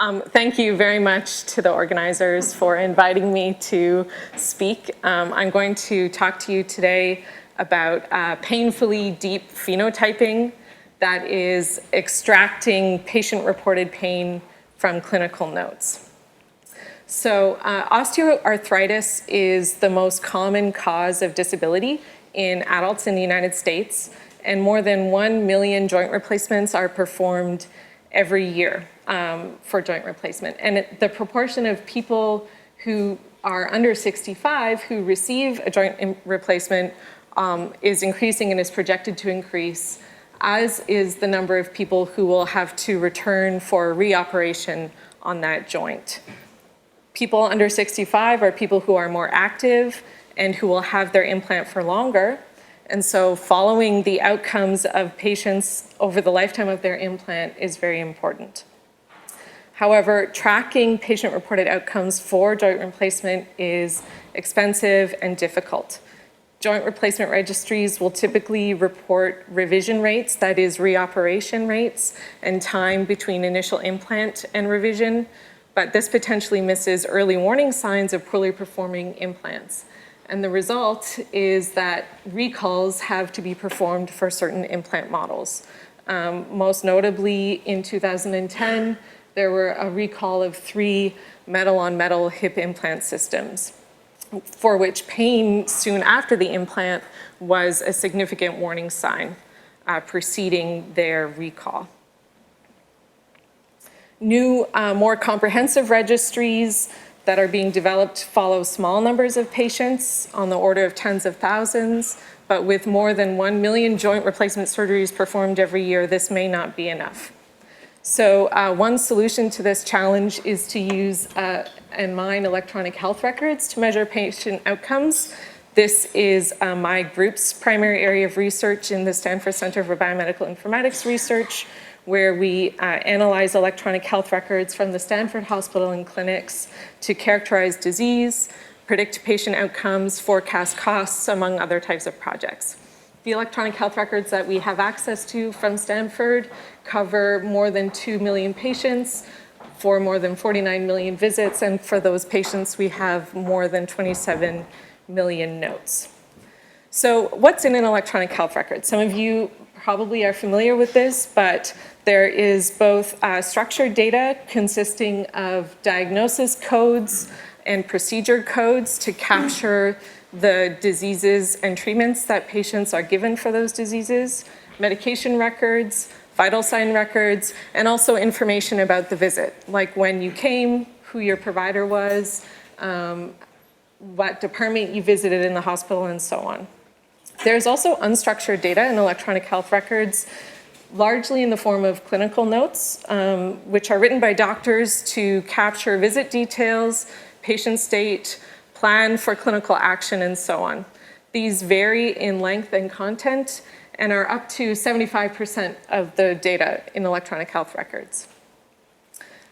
Thank you very much to the organizers for inviting me to speak. I'm going to talk to you today about painfully deep phenotyping, that is extracting patient-reported pain from clinical notes. So osteoarthritis is the most common cause of disability in adults in the United States, and more than 1 million joint replacements are performed every year for joint replacement. And the proportion of people who are under 65 who receive a joint replacement is increasing and is projected to increase, as is the number of people who will have to return for a reoperation on that joint. People under 65 are people who are more active and who will have their implant for longer. And so following the outcomes of patients over the lifetime of their implant is very important. However, tracking patient-reported outcomes for joint replacement is expensive and difficult. Joint replacement registries will typically report revision rates, that is reoperation rates, and time between initial implant and revision, but this potentially misses early warning signs of poorly performing implants. And the result is that recalls have to be performed for certain implant models. Most notably, in 2010, there were a recall of 3 metal-on-metal hip implant systems, for which pain soon after the implant was a significant warning sign preceding their recall. New, more comprehensive registries that are being developed follow small numbers of patients on the order of tens of thousands, but with more than 1 million joint replacement surgeries performed every year, this may not be enough. So one solution to this challenge is to use and mine electronic health records to measure patient outcomes. This is my group's primary area of research in the Stanford Center for Biomedical Informatics Research, where we analyze electronic health records from the Stanford Hospital and clinics to characterize disease, predict patient outcomes, forecast costs, among other types of projects. The electronic health records that we have access to from Stanford cover more than 2 million patients for more than 49 million visits, and for those patients we have more than 27 million notes. So what's in an electronic health record? Some of you probably are familiar with this, but there is both structured data consisting of diagnosis codes and procedure codes to capture the diseases and treatments that patients are given for those diseases, medication records, vital sign records, and also information about the visit, like when you came, who your provider was, what department you visited in the hospital, and so on. There's also unstructured data in electronic health records, largely in the form of clinical notes, which are written by doctors to capture visit details, patient state, plan for clinical action, and so on. These vary in length and content and are up to 75% of the data in electronic health records.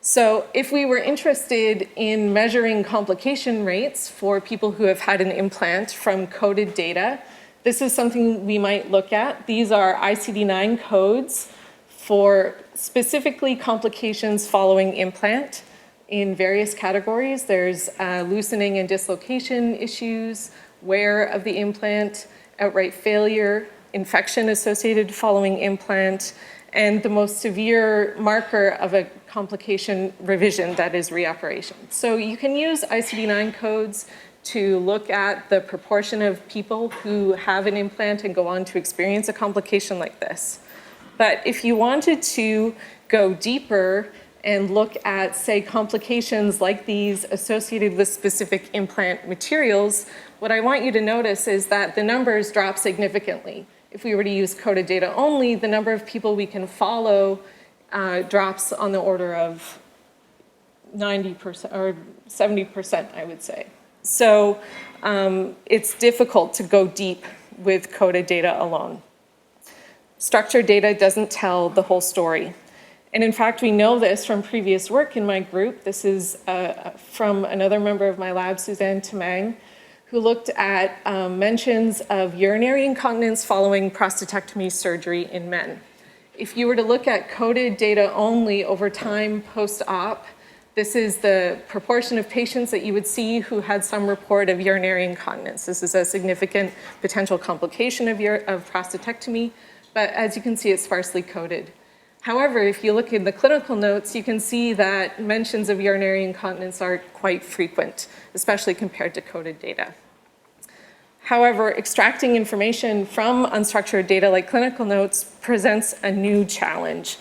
So if we were interested in measuring complication rates for people who have had an implant from coded data, this is something we might look at. These are ICD-9 codes for specifically complications following implant in various categories. There's loosening and dislocation issues, wear of the implant, outright failure, infection associated following implant, and the most severe marker of a complication, revision, that is reoperation. So you can use ICD-9 codes to look at the proportion of people who have an implant and go on to experience a complication like this. But if you wanted to go deeper and look at, say, complications like these associated with specific implant materials, what I want you to notice is that the numbers drop significantly. If we were to use coded data only, the number of people we can follow drops on the order of 90% or 70%, I would say. So it's difficult to go deep with coded data alone. Structured data doesn't tell the whole story. And in fact, we know this from previous work in my group. This is from another member of my lab, Suzanne Tamang, who looked at mentions of urinary incontinence following prostatectomy surgery in men. If you were to look at coded data only over time post-op, This is the proportion of patients that you would see who had some report of urinary incontinence. This is a significant potential complication of prostatectomy, but as you can see, it's sparsely coded. However, if you look in the clinical notes, you can see that mentions of urinary incontinence are quite frequent, especially compared to coded data. However, extracting information from unstructured data like clinical notes presents a new challenge.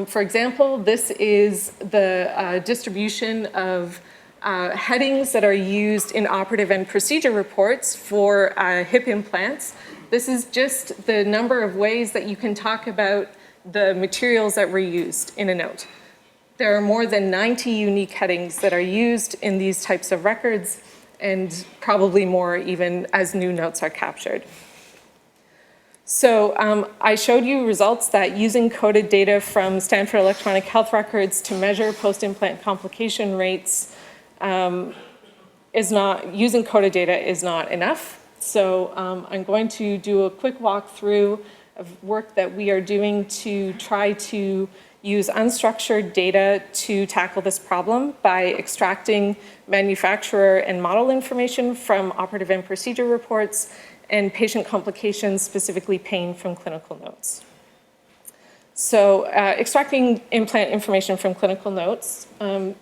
For example, this is the distribution of headings that are used in operative and procedure reports for hip implants. This is just the number of ways that you can talk about the materials that were used in a note. There are more than 90 unique headings that are used in these types of records, and probably more even as new notes are captured. So I showed you results that using coded data from Stanford Electronic Health Records to measure post-implant complication rates using coded data is not enough. So I'm going to do a quick walkthrough of work that we are doing to try to use unstructured data to tackle this problem by extracting manufacturer and model information from operative and procedure reports and patient complications, specifically pain, from clinical notes. So extracting implant information from clinical notes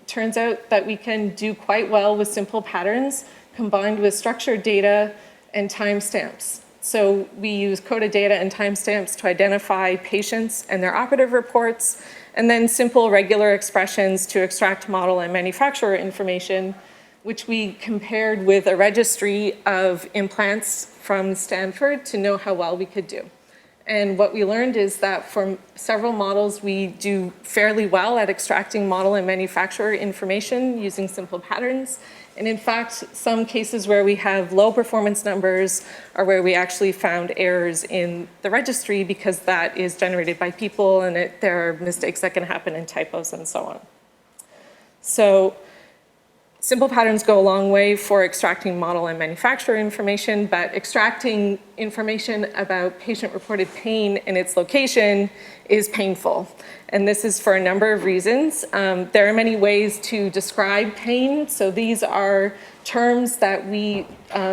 turns out that we can do quite well with simple patterns combined with structured data and timestamps. So we use coded data and timestamps to identify patients and their operative reports, and then simple regular expressions to extract model and manufacturer information, which we compared with a registry of implants from Stanford to know how well we could do. And what we learned is that for several models, we do fairly well at extracting model and manufacturer information using simple patterns. And in fact, some cases where we have low performance numbers are where we actually found errors in the registry, because that is generated by people and there are mistakes that can happen in typos and so on. So simple patterns go a long way for extracting model and manufacturer information, but extracting information about patient-reported pain and its location is painful. And this is for a number of reasons. There are many ways to describe pain. So these are terms that we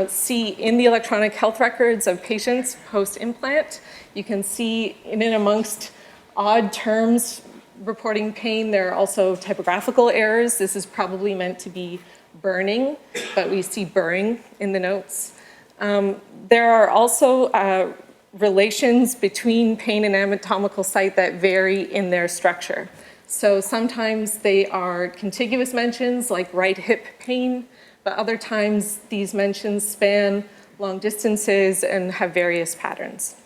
see in the electronic health records of patients post-implant. You can see in and amongst odd terms reporting pain, there are also typographical errors. This is probably meant to be burning, but we see burring in the notes. There are also relations between pain and anatomical site that vary in their structure. So sometimes they are contiguous mentions, like right hip pain, but other times these mentions span long distances and have various patterns.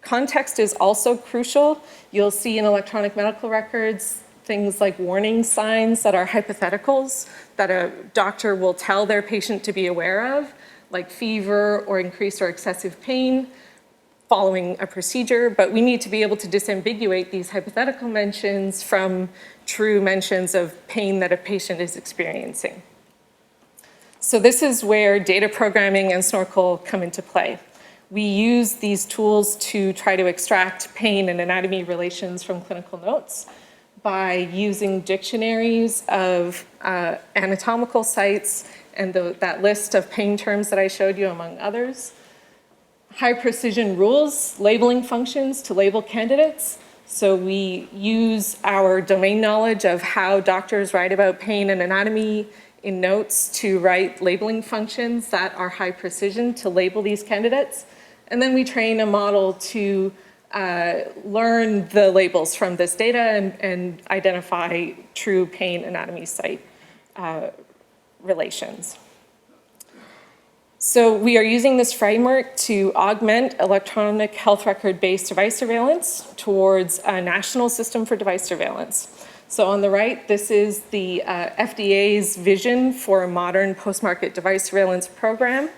Context is also crucial. You'll see in electronic medical records things like warning signs that are hypotheticals that a doctor will tell their patient to be aware of, like fever or increased or excessive pain following a procedure, but we need to be able to disambiguate these hypothetical mentions from true mentions of pain that a patient is experiencing. So this is where data programming and Snorkel come into play. We use these tools to try to extract pain and anatomy relations from clinical notes by using dictionaries of anatomical sites and that list of pain terms that I showed you, among others. High precision rules, labeling functions to label candidates. So we use our domain knowledge of how doctors write about pain and anatomy in notes to write labeling functions that are high precision to label these candidates. And then we train a model to learn the labels from this data and identify true pain anatomy site relations. So we are using this framework to augment electronic health record-based device surveillance towards a national system for device surveillance. So on the right, this is the FDA's vision for a modern post-market device surveillance program.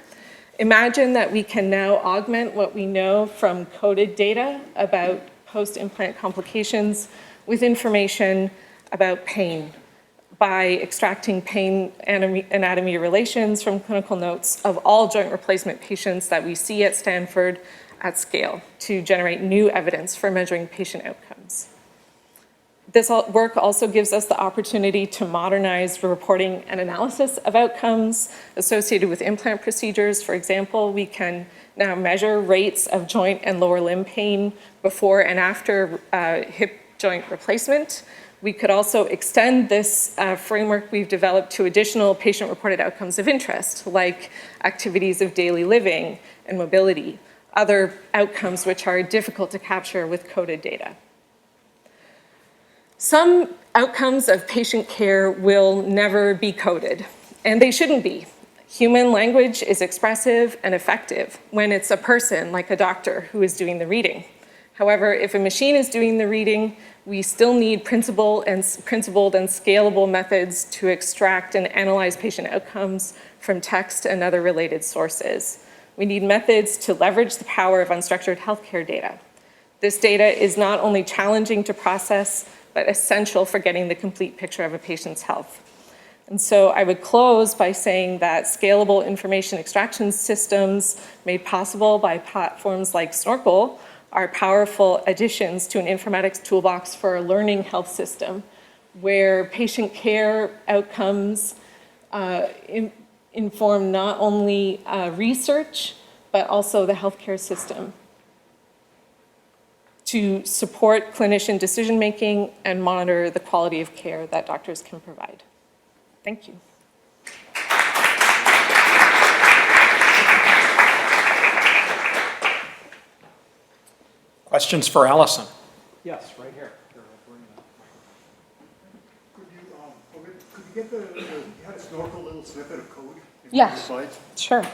Imagine that we can now augment what we know from coded data about post-implant complications with information about pain by extracting pain anatomy relations from clinical notes of all joint replacement patients that we see at Stanford at scale to generate new evidence for measuring patient outcomes. This work also gives us the opportunity to modernize the reporting and analysis of outcomes associated with implant procedures. For example, we can now measure rates of joint and lower limb pain before and after hip joint replacement. We could also extend this framework we've developed to additional patient-reported outcomes of interest, like activities of daily living and mobility, other outcomes which are difficult to capture with coded data. Some outcomes of patient care will never be coded, and they shouldn't be. Human language is expressive and effective when it's a person, like a doctor, who is doing the reading. However, if a machine is doing the reading, we still need principled and scalable methods to extract and analyze patient outcomes from text and other related sources. We need methods to leverage the power of unstructured healthcare data. This data is not only challenging to process, but essential for getting the complete picture of a patient's health. And so I would close by saying that scalable information extraction systems made possible by platforms like Snorkel are powerful additions to an informatics toolbox for a learning health system where patient care outcomes inform not only research, but also the healthcare system to support clinician decision-making and monitor the quality of care that doctors can provide. Thank you. Questions for Alison? Yes, right here. Could you get you had a Snorkel little snippet of code in Yeah, your slides? sure.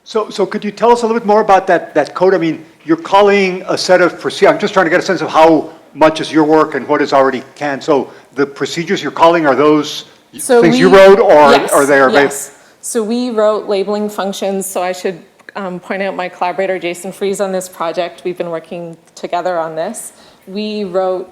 So could you tell us a little bit more about that code? I mean, you're calling a set of procedures. I'm just trying to get a sense of how much is your work and what is already canned. So the procedures you're calling, are those things you wrote, or yes, are they? Yes. So we wrote labeling functions. So I should point out my collaborator, Jason Fries, on this project. We've been working together on this. We wrote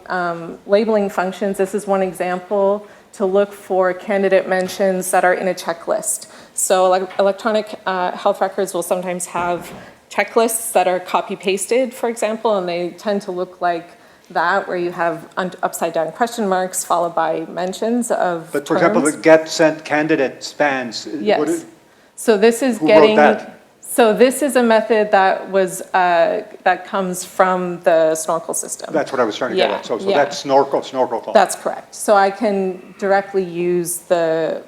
labeling functions. This is one example to look for candidate mentions that are in a checklist. So electronic health records will sometimes have checklists that are copy-pasted, for example, and they tend to look like that, where you have upside-down question marks followed by mentions of But for example, the get sent candidate spans. Yes. So this is who getting. wrote that? So this is a method that was that comes from the Snorkel system. That's what I was trying to get at. So yeah. that's Snorkel call. That's correct. So I can directly use the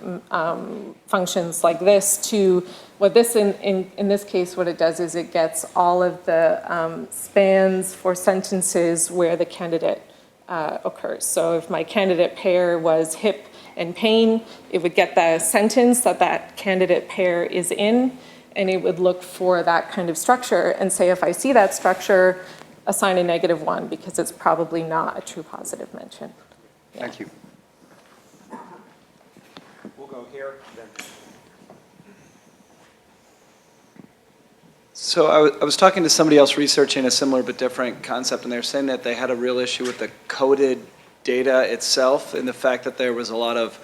functions like this to, what this in this case, what it does is it gets all of the spans for sentences where the candidate occurs. So if my candidate pair was hip and pain, it would get the sentence that candidate pair is in, and it would look for that kind of structure and say, if I see that structure, assign a -1 because it's probably not a true positive mention. Yeah. Thank you. We'll go here, then. So I was talking to somebody else researching a similar but different concept, and they were saying that they had a real issue with the coded data itself, and the fact that there was a lot of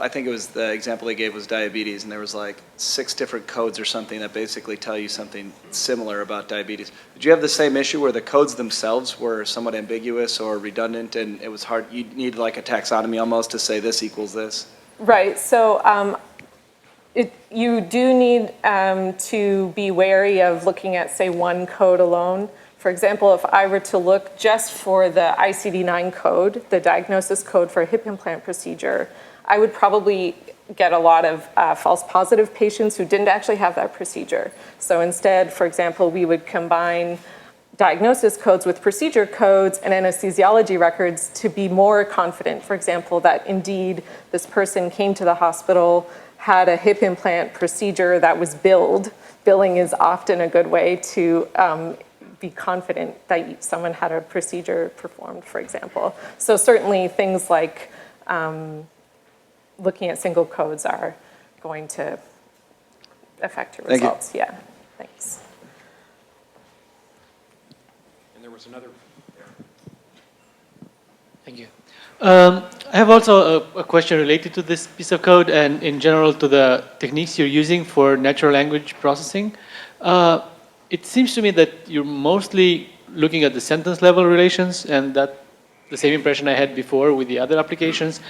I think it was the example they gave was diabetes, and there was like 6 different codes or something that basically tell you something similar about diabetes. Did you have the same issue where the codes themselves were somewhat ambiguous or redundant, and it was hard, you need like a taxonomy almost to say this equals this? Right, so you do need to be wary of looking at, say, one code alone. For example, if I were to look just for the ICD-9 code, the diagnosis code for a hip implant procedure, I would probably get a lot of false positive patients who didn't actually have that procedure. So instead, for example, we would combine diagnosis codes with procedure codes and anesthesiology records to be more confident, for example, that indeed this person came to the hospital, had a hip implant procedure that was billed. Billing is often a good way to be confident that someone had a procedure performed, for example. So certainly things like looking at single codes are going to affect your results. Thank you. Yeah, thanks. And there was another. Thank you. I have also a question related to this piece of code and in general to the techniques you're using for natural language processing. It seems to me that you're mostly looking at the sentence level relations, and that the same impression I had before with the other applications.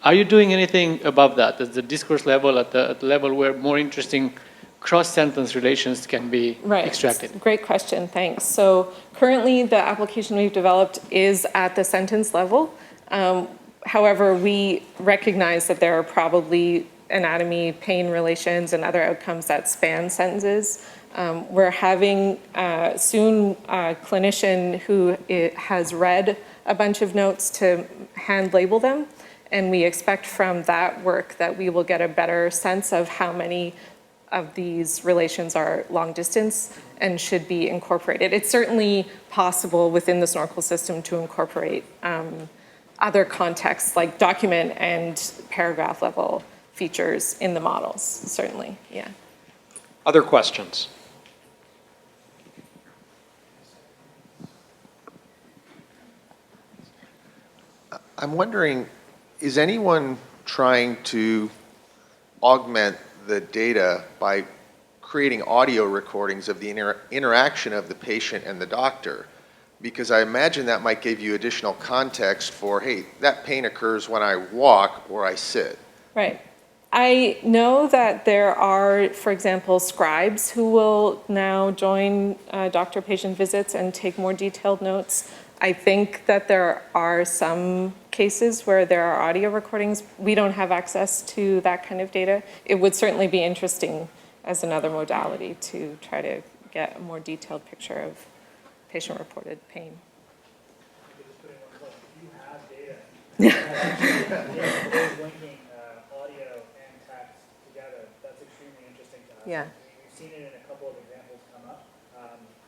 Are you doing anything above that, at the discourse level, at the level where more interesting cross-sentence relations can be extracted? Great question, thanks. So currently, the application we've developed is at the sentence level. However, we recognize that there are probably anatomy, pain relations, and other outcomes that span sentences. We're having soon a clinician who has read a bunch of notes to hand label them, and we expect from that work that we will get a better sense of how many of these relations are long distance and should be incorporated. It's certainly possible within the snorkel system to incorporate other contexts like document and paragraph level features in the models, certainly, yeah. Other questions? I'm wondering, is anyone trying to augment the data by creating audio recordings of the interaction of the patient and the doctor? Because I imagine that might give you additional context for, hey, that pain occurs when I walk or I sit. Right. I know that there are, for example, scribes who will now join doctor-patient visits and take more detailed notes. I think that there are some cases where there are audio recordings. We don't have access to that kind of data. It would certainly be interesting as another modality to try to get a more detailed picture of patient-reported pain. You have data. Linking audio and text together. That's extremely interesting to us. Yeah. We've seen it in a couple of examples come up,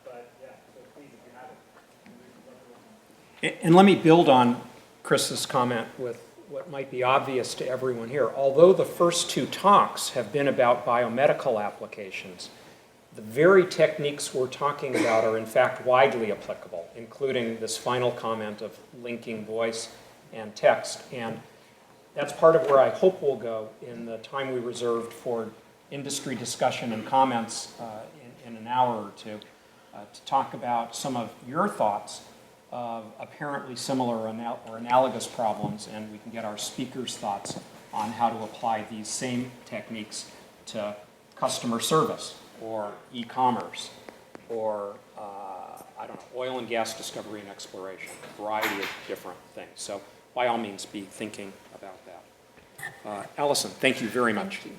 but yeah, so please, if you have it. And let me build on Chris's comment with what might be obvious to everyone here. Although the first two talks have been about biomedical applications, the very techniques we're talking about are in fact widely applicable, including this final comment of linking voice and text. And that's part of where I hope we'll go in the time we reserved for industry discussion and comments in an hour or two to talk about some of your thoughts of apparently similar or analogous problems, and we can get our speakers' thoughts on how to apply these same techniques to customer service or e-commerce or, I don't know, oil and gas discovery and exploration, a variety of different things. So by all means, be thinking about that. Alison, thank you very much. Thank you.